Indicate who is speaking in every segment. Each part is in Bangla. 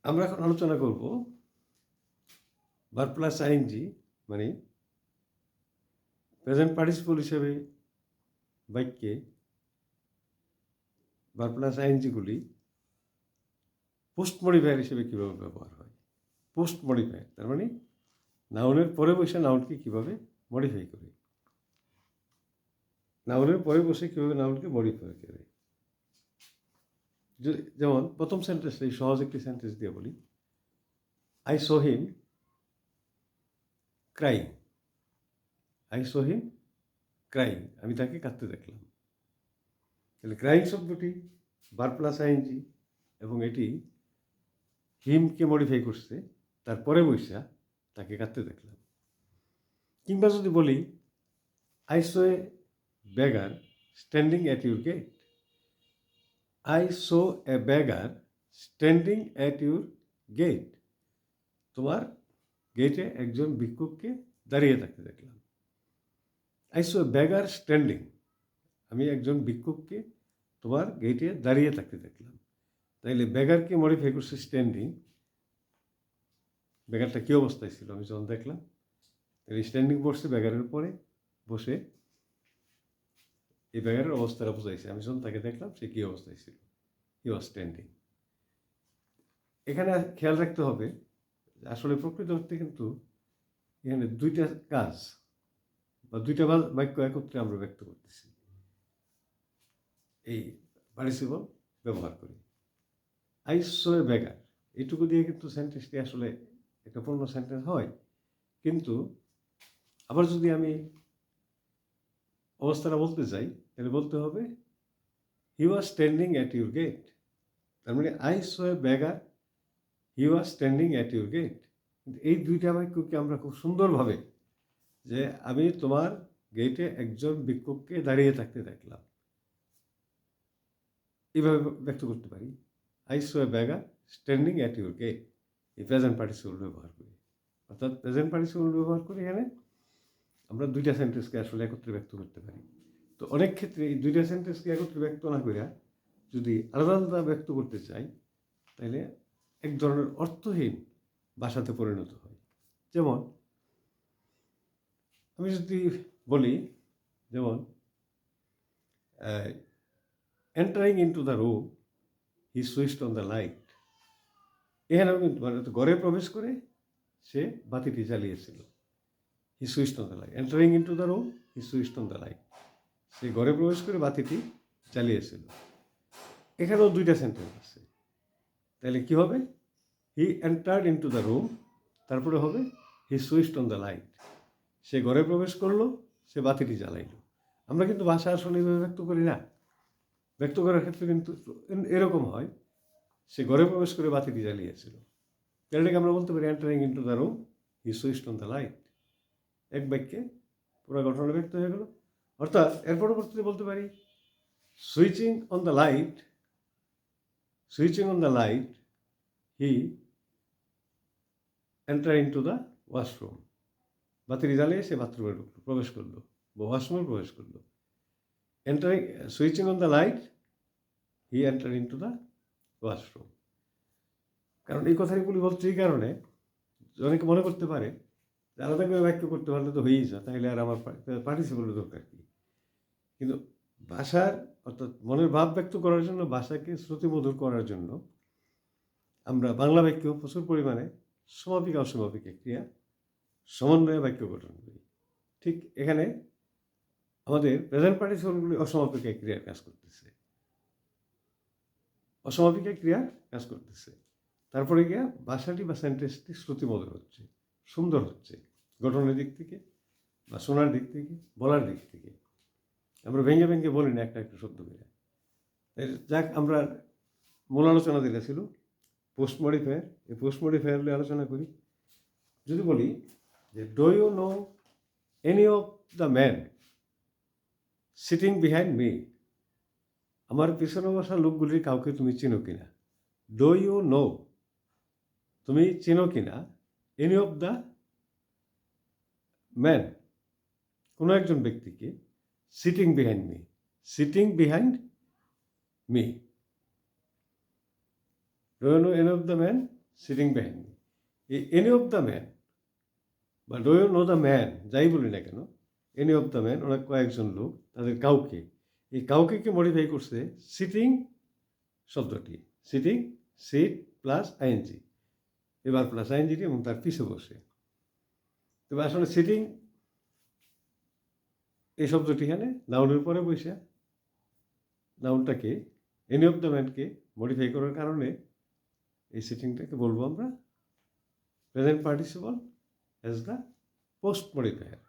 Speaker 1: আমরা এখন আলোচনা করব ভার্ব প্লাস আইএনজি মানে প্রেজেন্ট পার্টিসিপল হিসেবে বাক্যে ভার্ব প্লাস আইএনজিগুলি পোস্ট মডিফায়ার হিসেবে কীভাবে ব্যবহার হয়। পোস্ট মডিফায়ার তার মানে নাউনের পরে বসে নাউনকে কীভাবে মডিফাই করে, নাউনের পরে বসে কীভাবে নাউনকে মডিফাই করে। যেমন প্রথম সেন্টেন্স, এই সহজ একটি সেন্টেন্স দিয়ে বলি, I saw him crying. I saw him crying, আমি তাকে কাঁদতে দেখলাম। তাহলে ক্রাইং শব্দটি ভার্ব প্লাস আইএনজি এবং এটি হিমকে মডিফাই করছে, তারপরে বৈশা তাকে কাঁদতে দেখলাম। কিংবা যদি বলি I saw a beggar standing at your gate. I saw a beggar standing at your gate, তোমার গেটে একজন ভিক্ষুককে দাঁড়িয়ে থাকতে দেখলাম। I saw a beggar standing, আমি একজন ভিক্ষুককে তোমার গেটে দাঁড়িয়ে থাকতে দেখলাম। তাইলে বেগারকে মডিফাই করছে স্ট্যান্ডিং। বেগারটা কী অবস্থায় ছিল আমি যখন দেখলাম, তাহলে স্ট্যান্ডিং বসছে বেগারের পরে বসে এই বেগারের অবস্থাটা বোঝাইছে। আমি যখন তাকে দেখলাম সে কী অবস্থায় ছিল, হি ওয়াজ স্ট্যান্ডিং। এখানে খেয়াল রাখতে হবে আসলে প্রকৃত অর্থে কিন্তু এখানে দুইটা কাজ বা দুইটা বাক্য একত্রে আমরা ব্যক্ত করতেছি এই পার্টিসিপল ব্যবহার করি। আই সো এ বেগার, এইটুকু দিয়ে কিন্তু সেন্টেন্সটি আসলে একটা পূর্ণ সেন্টেন্স হয়। কিন্তু আবার যদি আমি অবস্থাটা বলতে চাই তাহলে বলতে হবে he was standing at your gate. তার মানে I saw a beggar, he was standing at your gate. কিন্তু এই দুইটা বাক্যকে আমরা খুব সুন্দরভাবে, যে আমি তোমার গেটে একজন ভিক্ষুককে দাঁড়িয়ে থাকতে দেখলাম, এইভাবে ব্যক্ত করতে পারি। I saw a beggar standing at your gate, এই প্রেজেন্ট পার্টিসিপল ব্যবহার করি। অর্থাৎ প্রেজেন্ট পার্টিসিপল ব্যবহার করি এখানে আমরা দুইটা সেন্টেন্সকে আসলে একত্রে ব্যক্ত করতে পারি। তো অনেক ক্ষেত্রে এই দুইটা সেন্টেন্সকে একত্রে ব্যক্ত না করে যদি আলাদা আলাদা ব্যক্ত করতে চাই তাহলে এক ধরনের অর্থহীন ভাষাতে পরিণত হয়। যেমন আমি যদি বলি, যেমন entering into the room he switched on the light. এখানেও কিন্তু মানে ঘরে প্রবেশ করে সে বাতিটি জ্বালিয়েছিল। He switched on the light, entering into the room he switched on the light, সে ঘরে প্রবেশ করে বাতিটি জ্বালিয়েছিল। এখানেও দুইটা সেন্টেন্স আছে। তাহলে কি হবে, he entered into the room, তারপরে হবে হি সুইচড অন দ্য লাইট, সে ঘরে প্রবেশ করলো, সে বাতিটি জ্বালাইল। আমরা কিন্তু ভাষা আসলে এইভাবে ব্যক্ত করি না। ব্যক্ত করার ক্ষেত্রে কিন্তু এরকম হয়, সে ঘরে প্রবেশ করে বাতিটি জ্বালিয়েছিল। এটাকে আমরা বলতে পারি entering into the room he switched on the light. এক বাক্যে পুরো ঘটনা ব্যক্ত হয়ে গেল। অর্থাৎ এর পরবর্তীতে বলতে পারি switching on the light, switching on the light he enter into the washroom, বাতিটি জ্বালিয়ে সে বাথরুমে প্রবেশ করলো বা ওয়াশরুমে প্রবেশ করলো। Entering, switching on the light he enter into the washroom. কারণ এই কথাগুলি বলছে এই কারণে অনেকে মনে করতে পারে যে আলাদা করে বাক্য করতে পারলে তো হয়েই যায়, তাহলে আর আমার পার্টিসিপলের দরকার কি। কিন্তু ভাষার অর্থাৎ মনের ভাব ব্যক্ত করার জন্য, ভাষাকে শ্রুতিমধুর করার জন্য আমরা বাংলা বাক্য প্রচুর পরিমাণে সমাপিকা অসমাপিকা ক্রিয়া সমন্বয়ে বাক্য গঠন করি। ঠিক এখানে আমাদের প্রেজেন্ট পার্টিসিপলগুলি অসমাপিকা ক্রিয়ার কাজ করতেছে, অসমাপিকা ক্রিয়ার কাজ করতেছে। তারপরে গিয়া ভাষাটি বা সেন্টেন্সটি শ্রুতিমধুর হচ্ছে, সুন্দর হচ্ছে, গঠনের দিক থেকে বা শোনার দিক থেকে, বলার দিক থেকে। আমরা ভেঙে ভেঙে বলি না একটা একটা শব্দ করে। যাক, আমরা মূল আলোচনা যেটা ছিল পোস্ট মডিফায়ার, এই পোস্ট মডিফায়ার নিয়ে আলোচনা করি। যদি বলি যে do you know any of the man sitting behind me, আমার পিছনে বসা লোকগুলির কাউকে তুমি চিনো কিনা। ডু ইউ নো, তুমি চিনো কিনা, এনি অফ দ্য ম্যান, কোনো একজন ব্যক্তিকে, sitting behind me, sitting behind me. Do you know any of the man sitting behind me, এই এনি অফ দ্য ম্যান বা do you know the man যাই বলি না কেন, এনি অফ দ্য ম্যান, ওরা কয়েকজন লোক, তাদের কাউকে, এই কাউকে কে মডিফাই করছে সিটিং শব্দটি। সিটিং, সিট প্লাস আইএনজি, এবার প্লাস আইএনজিটি এবং তার পিছে বসে। তবে আসলে সিটিং এই শব্দটি এখানে নাউনের পরে বসে, নাউনটাকে এনি অফ দ্য ম্যানকে মডিফাই করার কারণে এই সিটিংটাকে বলবো আমরা present participle as the post modifier.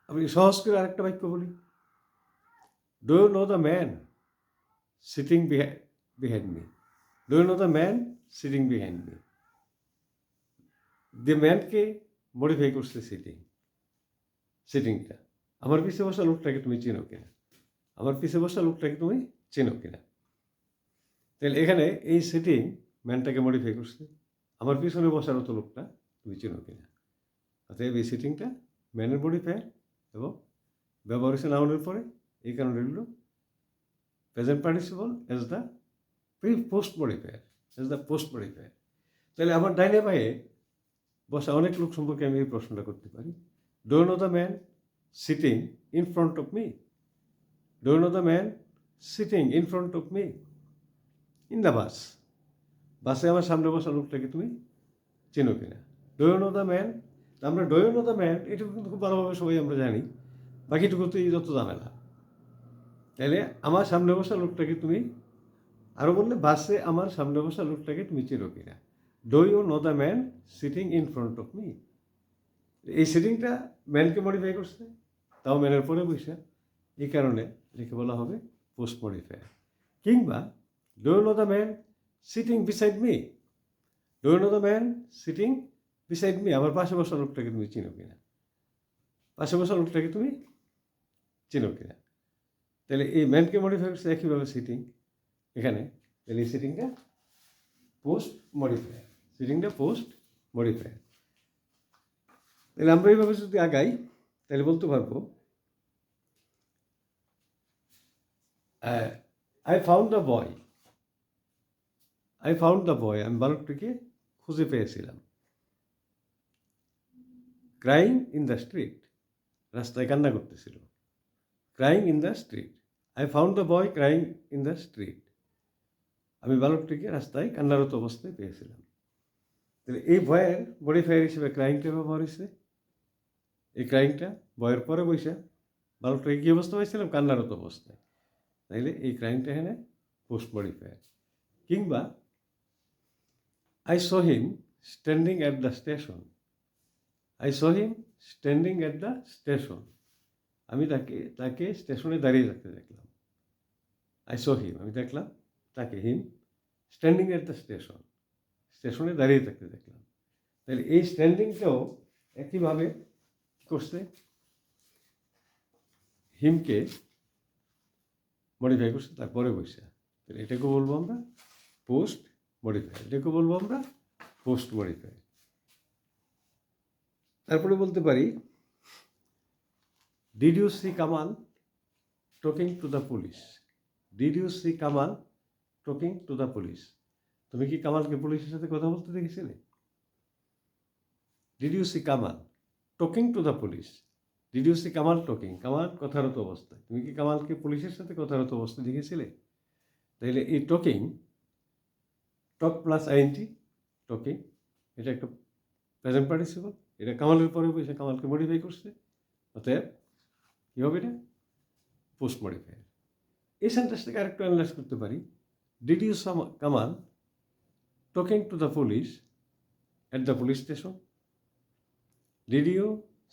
Speaker 1: আমি সহজ করে আরেকটা বাক্য বলি, do you know the man sitting behind me, do you know the man sitting behind me. The ম্যানকে মডিফাই করছে সিটিংটা। আমার পিছিয়ে বসা লোকটাকে তুমি চেনো কিনা, আমার পিছিয়ে বসা লোকটাকে তুমি চেনো কিনা। তাহলে এখানে এই সিটিং ম্যানটাকে মডিফাই করছে, আমার পিছনে বসার মতো লোকটা তুমি চেনো কিনা। অতএব এই সিটিংটা ম্যানের মডিফায়ার এবং ব্যবহার হয়েছে নাউনের পরে, এই কারণে হলো present participle as the post modifier, as the post modifier. তাহলে আমার ডাইনে বায়ে বসা অনেক লোক সম্পর্কে আমি এই প্রশ্নটা করতে পারি, do you know the man sitting in front of me, do you know the man sitting in front of me in the bus, বাসে আমার সামনে বসা লোকটাকে তুমি চেনো কিনা। Do you know the man, আমরা do you know the man এটুকু কিন্তু খুব ভালোভাবে সবাই আমরা জানি, বাকিটুকুতেই যত ঝামেলা। তাহলে আমার সামনে বসা লোকটাকে তুমি, আরও বললে বাসে আমার সামনে বসা লোকটাকে তুমি চেনো কিনা। Do you know the man sitting in front of me, এই সিটিংটা ম্যানকে মডিফাই করছে, তাও ম্যানের পরে বসে, এই কারণে লিখে বলা হবে পোস্ট মডিফায়ার। কিংবা do you know the man sitting beside me, do you know the man sitting beside me, আমার পাশে বসা লোকটাকে তুমি চিনো কিনা, পাশে বসা লোকটাকে তুমি চিনো কিনা। তাহলে এই ম্যানকে মডিফাই করছে একইভাবে সিটিং এখানে, তাহলে এই সিটিংটা পোস্ট মডিফায়ার, সিটিংটা পোস্ট মডিফায়ার। তাহলে আমরা এইভাবে যদি আগাই তাহলে বলতে পারবো I found the boy, I found the boy, আমি বালকটিকে খুঁজে পেয়েছিলাম। ক্রাইং ইন দ্য স্ট্রিট, রাস্তায় কান্না করতেছিল। Crying in the street, I found the boy crying in the street, আমি বালকটিকে রাস্তায় কান্নারত অবস্থায় পেয়েছিলাম। তাহলে এই ভয়ের মডিফায়ার হিসেবে ক্রাইংটা ব্যবহার হয়েছে। এই ক্রাইংটা বয়ের পরে বসে বালকটাকে কী অবস্থা হয়েছিলাম, কান্নারত অবস্থায়, তাইলে এই ক্রাইংটা এখানে পোস্ট মডিফায়ার। কিংবা I saw him standing at the station, I saw him standing at the station, আমি তাকে স্টেশনে দাঁড়িয়ে থাকতে দেখলাম। আই স হিম, আমি দেখলাম তাকে, হিম স্ট্যান্ডিং অ্যাট দ্য স্টেশন, স্টেশনে দাঁড়িয়ে থাকতে দেখলাম। তাহলে এই স্ট্যান্ডিংটাও একইভাবে কী করছে, হিমকে মডিফাই করছে, তারপরে বসে। তাহলে এটাকে বলবো আমরা পোস্ট মডিফায়ার, এটাকে বলবো আমরা পোস্ট মডিফায়ার। তারপরে বলতে পারি did you see Kamal talking to the police, did you see Kamal talking to the police, তুমি কি কামালকে পুলিশের সাথে কথা বলতে দেখেছিলে। Did you see Kamal talking to the police, did you see Kamal talking, Kamal কথারত অবস্থায়, তুমি কি কামালকে পুলিশের সাথে কথারত অবস্থায় দেখেছিলে। তাইলে এই টকিং, টক প্লাস আইএনজি, টকিং, এটা একটা প্রেজেন্ট পার্টিসিপল, এটা কামালের পরে বসে কামালকে মডিফাই করছে, অতএব কী হবে এটা পোস্ট মডিফায়ার। এই সেন্টেন্সটাকে আরেকটু অ্যানালাইজ করতে পারি, did you Kamal talking to the police at the police station, did you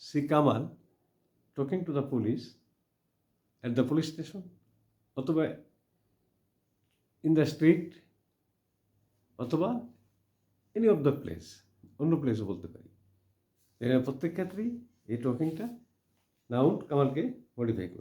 Speaker 1: see Kamal talking to the police at the police station, অথবা ইন দ্য স্ট্রিট, অথবা এনি অফ দ্য প্লেস, অন্য প্লেসও বলতে পারি। প্রত্যেক ক্ষেত্রেই এই টকিংটা নাউন কামালকে মডিফাই করে।